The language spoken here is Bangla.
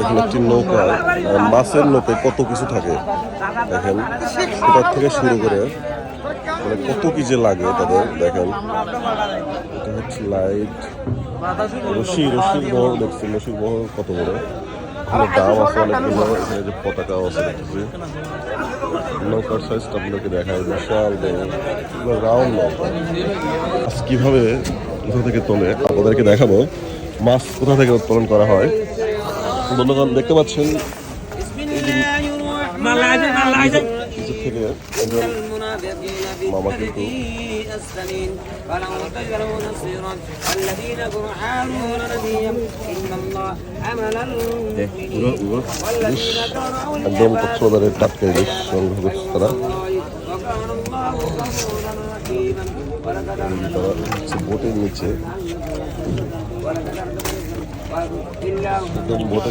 দেখেন একটি নৌকায় মাছের নৌকায় কত কিছু থাকে দেখেন, সেটার থেকে শুরু করে মানে কত কি যে লাগে তাদের। দেখেন এটা হচ্ছে লাইট, রশির বহর দেখছি, রশির বহর কত বড়, এখানে দাম আছে অনেকগুলো, এখানে যে পতাকাও আছে দেখতেছি। নৌকার সাইজটা আপনাকে দেখায়, বিশাল বড় রাউন্ড নৌকা। মাছ কিভাবে কোথা থেকে তোলে আপনাদেরকে দেখাবো, মাছ কোথা থেকে উত্তোলন করা হয়। বন্ধুগণ দেখতে পাচ্ছেন কিছু থেকে মামা কিন্তু একদম কক্সবাজারের টাটকা ইলিশ সংগ্রহ করছে তারা। বোটের নিচে একদম বোটের